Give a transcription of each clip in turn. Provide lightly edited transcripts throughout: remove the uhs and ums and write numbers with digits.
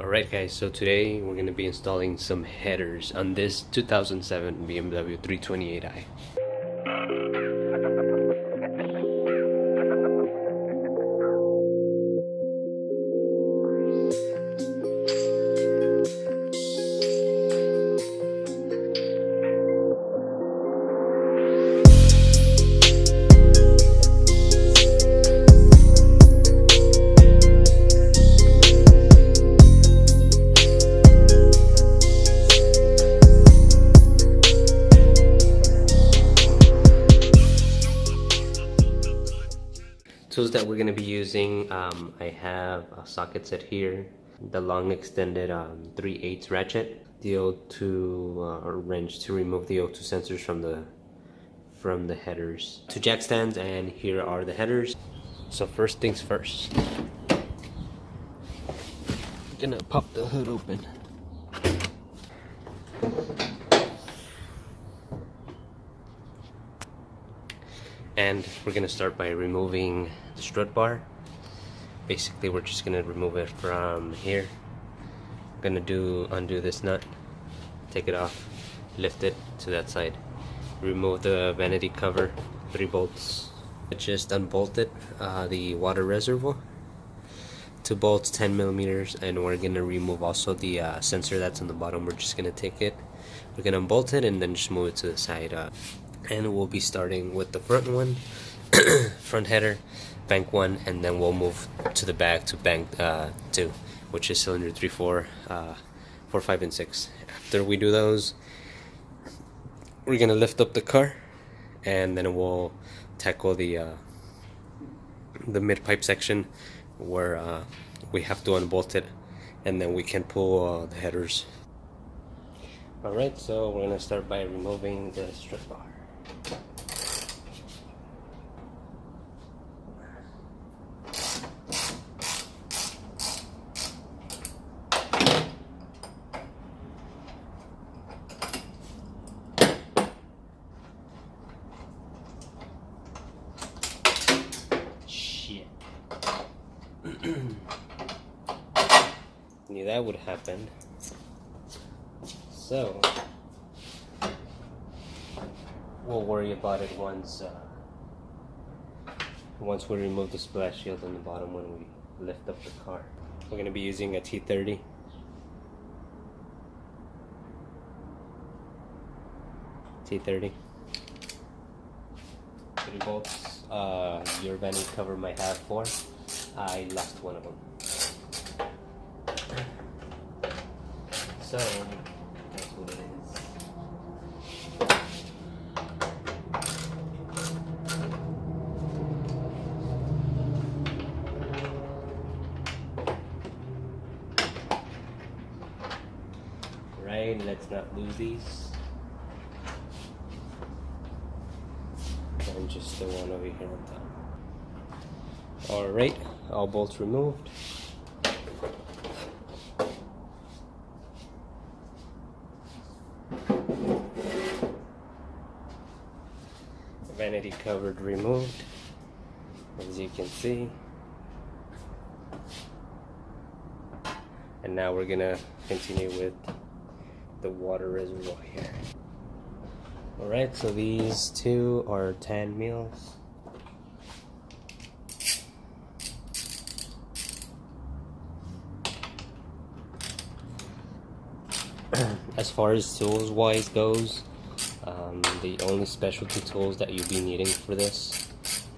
Alright guys, so today we're going to be installing some headers on this 2007 BMW 328i. Tools that we're going to be using, I have a socket set here, the long extended 3/8 ratchet, the O2 wrench to remove the O2 sensors from the headers, two jack stands, and here are the headers. So first things first, I'm gonna pop the hood open. And we're gonna start by removing the strut bar. Basically, we're just gonna remove it from here. I'm gonna undo this nut, take it off, lift it to that side, remove the vanity cover, 3 bolts. I just unbolted the water reservoir, 2 bolts, 10 millimeters, and we're gonna remove also the sensor that's on the bottom. We're just gonna take it, we're gonna unbolt it, and then just move it to the side. And we'll be starting with the front one, front header, bank 1, and then we'll move to the back to bank 2, which is cylinder 3, 4, 4, 5, and 6. After we do those, we're gonna lift up the car, and then we'll tackle the mid pipe section where we have to unbolt it, and then we can pull the headers. Alright, so we're gonna start by removing the strut bar. Knew that would happen. So we'll worry about it once we remove the splash shield on the bottom when we lift up the car. We're going to be using a T30. T30. 3 bolts. Your vanity cover might have 4. I lost one of them. So that's what it is. Right, let's not lose these. And just the one over here on top. Alright, all bolts removed. Vanity covered removed, as you can see. And now we're gonna continue with the water reservoir here. Alright, so these two are 10 mils. As far as tools wise goes, the only specialty tools that you'll be needing for this,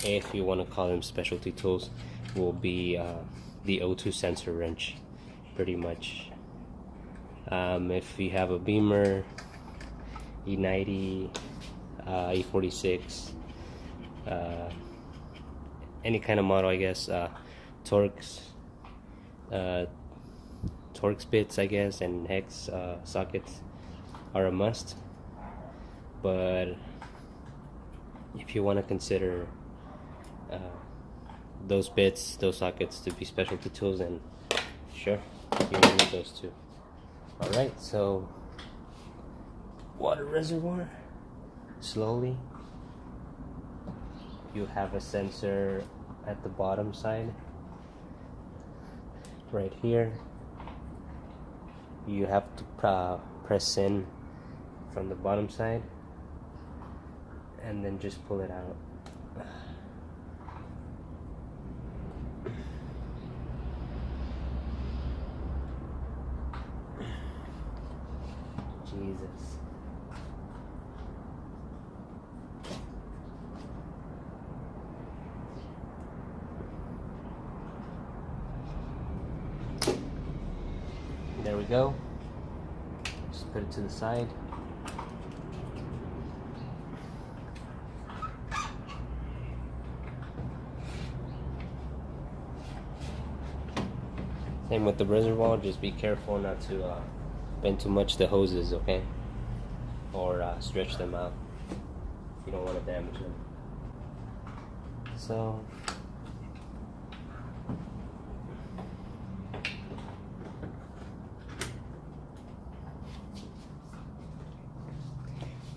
if you want to call them specialty tools, will be the O2 sensor wrench, pretty much. If you have a Beamer, E90, E46, any kind of model, I guess, Torx bits, I guess, and hex sockets are a must. But if you want to consider those bits, those sockets to be specialty tools, then sure, you need those too. Alright, so water reservoir, slowly. You have a sensor at the bottom side, right here. you have to press in from the bottom side and then just pull it out. Jesus. There we go. Just put it to the side. Same with the reservoir, just be careful not to bend too much the hoses, okay? Or stretch them out. You don't want to damage them. So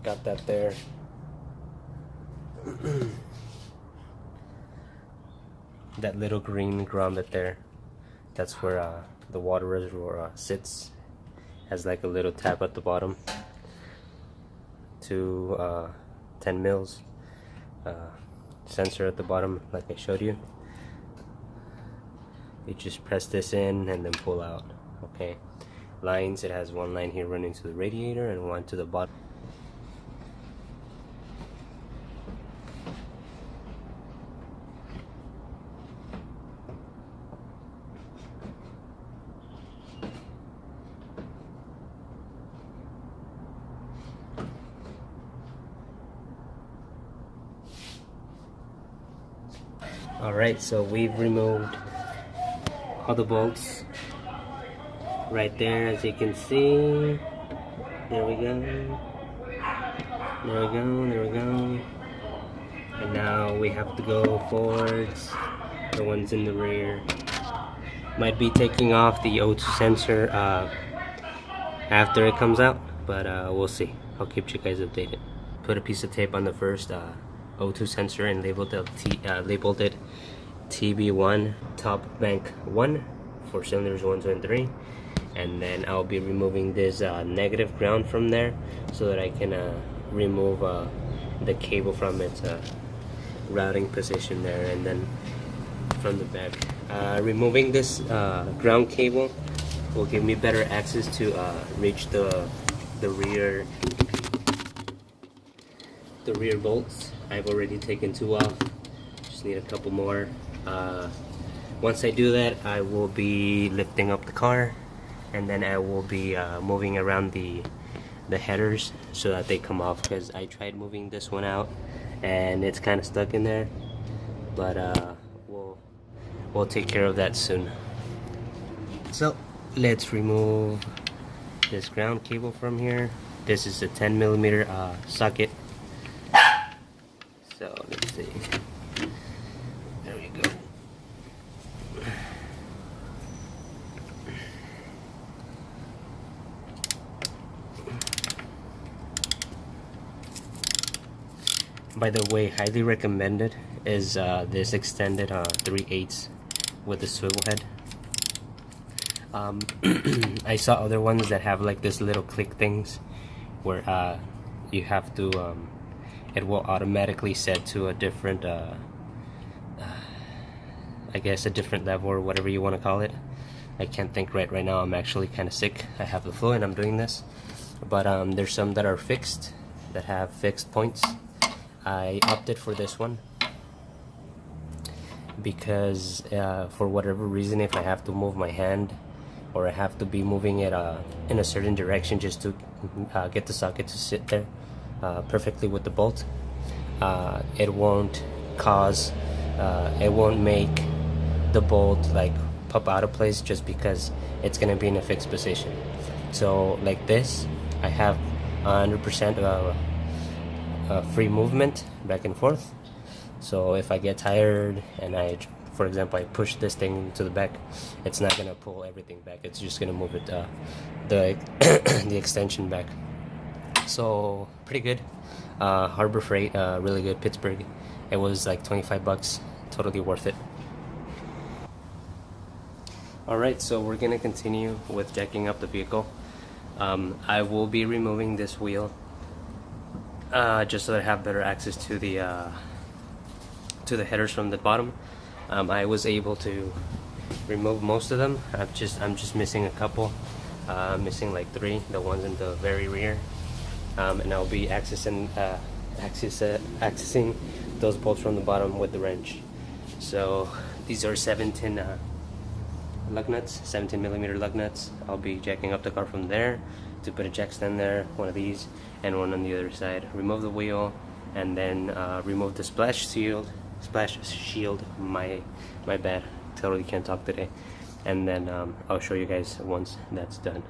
got that there. That little green grommet there, that's where the water reservoir sits. Has like a little tab at the bottom to 10 mils sensor at the bottom, like I showed you. You just press this in and then pull out. Okay, lines, it has one line here running to the radiator and one to the bottom. Alright, so we've removed all the bolts right there, as you can see. There we go. There we go, there we go. And now we have to go forwards, the ones in the rear. Might be taking off the O2 sensor after it comes out, but we'll see. I'll keep you guys updated. Put a piece of tape on the first O2 sensor and labeled it TB1, top bank 1 for cylinders 1, 2, and 3. And then I'll be removing this negative ground from there so that I can remove the cable from its routing position there. And then from the back, removing this ground cable will give me better access to reach the rear bolts. I've already taken 2 off, just need a couple more. Once I do that, I will be lifting up the car, and then I will be moving around the headers so that they come off, because I tried moving this one out and it's kind of stuck in there, but we'll take care of that soon. So let's remove this ground cable from here. This is a 10mm socket. So let's see. There we go. By the way, highly recommended is this extended 3/8 with the swivel head. I saw other ones that have like this little click things where you have to it will automatically set to a different I guess a different level or whatever you want to call it. I can't think right now. I'm actually kind of sick. I have the flu and I'm doing this, but there's some that are fixed, that have fixed points. I opted for this one because for whatever reason, if I have to move my hand or I have to be moving it in a certain direction just to get the socket to sit there perfectly with the bolt, it won't make the bolt like pop out of place just because it's gonna be in a fixed position. So like this, I have 100% free movement back and forth. So if I get tired and for example, I push this thing to the back, it's not gonna pull everything back. It's just gonna move it the the extension back. So pretty good. Harbor Freight, really good. Pittsburgh, it was like $25, totally worth it. Alright, so we're gonna continue with jacking up the vehicle. I will be removing this wheel just so that I have better access to the headers from the bottom. I was able to remove most of them. I'm just missing a couple, missing like 3, the ones in the very rear, and I'll be accessing those bolts from the bottom with the wrench. So these are 17 lug nuts, 17mm lug nuts. I'll be jacking up the car from there to put a jack stand there, one of these, and one on the other side. Remove the wheel, and then remove the splash shield. My bad. Totally can't talk today. And then I'll show you guys once that's done.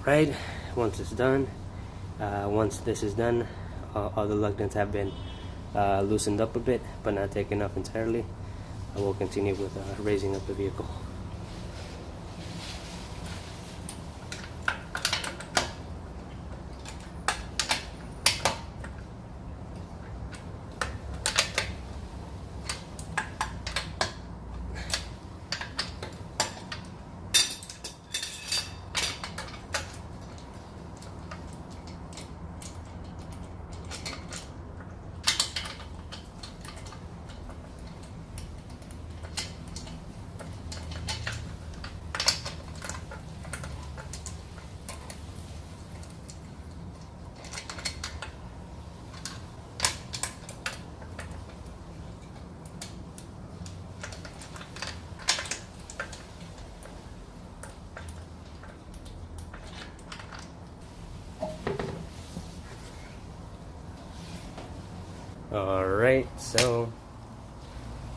Right, once this is done, all the lug nuts have been loosened up a bit, but not taken off entirely. I will continue with raising up the vehicle. Alright, so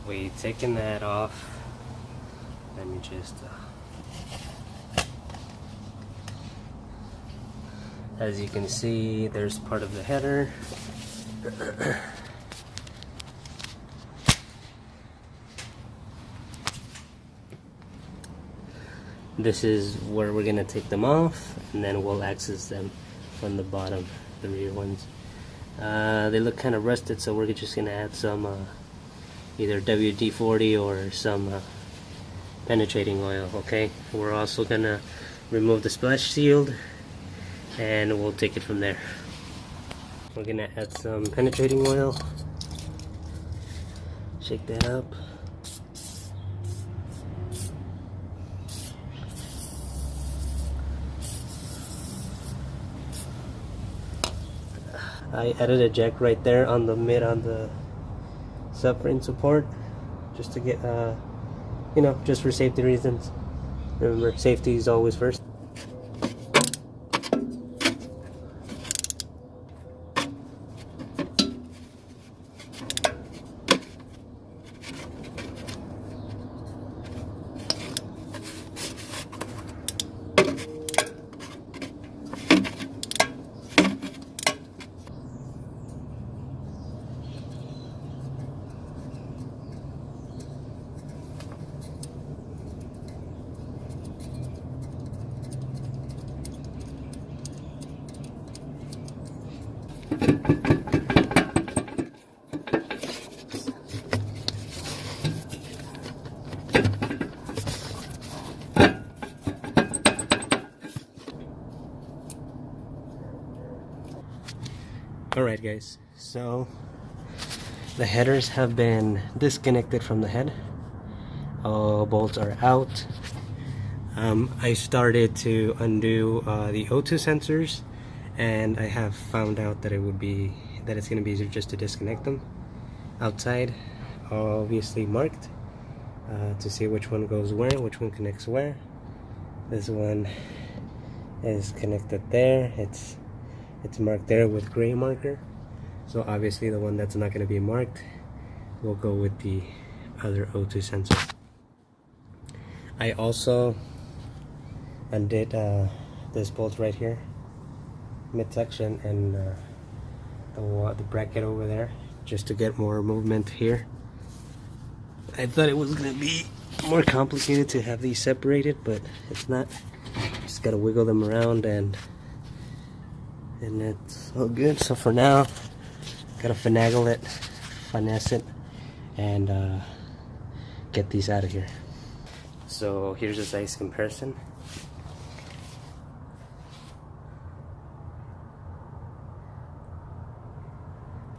we taken that off. Let me just as you can see, there's part of the header. This is where we're gonna take them off, and then we'll access them from the bottom, the rear ones. They look kind of rusted, so we're just gonna add some either WD-40 or some penetrating oil. Okay, we're also gonna remove the splash shield, and we'll take it from there. We're gonna add some penetrating oil. Shake that up. I added a jack right there on the subframe support, just to get just for safety reasons. Remember, safety is always first. Alright guys, so the headers have been disconnected from the head. All bolts are out. I started to undo the O2 sensors, and I have found out that it's going to be easier just to disconnect them outside, obviously marked, to see which one goes where, which one connects where. This one is connected there. It's marked there with gray marker. So obviously the one that's not going to be marked will go with the other O2 sensor. I also undid this bolt right here, midsection, and the bracket over there, just to get more movement here. I thought it was going to be more complicated to have these separated, but it's not. Just gotta wiggle them around and it's all good. So for now, gotta finagle it, finesse it, and get these out of here. So here's a size comparison.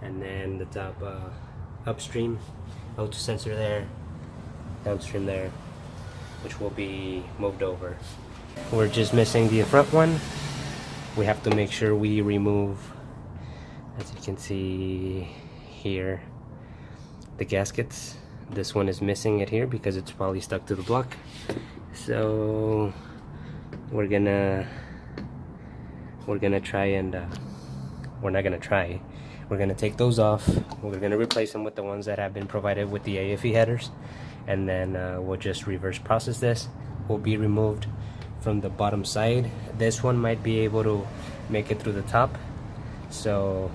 And then the top upstream O2 sensor there, downstream there, which will be moved over. We're just missing the front one. We have to make sure we remove, as you can see here, the gaskets. This one is missing it here because it's probably stuck to the block. So we're gonna try and we're not gonna try. We're gonna take those off. We're gonna replace them with the ones that have been provided with the aFe headers, and then we'll just reverse process this. Will be removed from the bottom side. This one might be able to make it through the top. So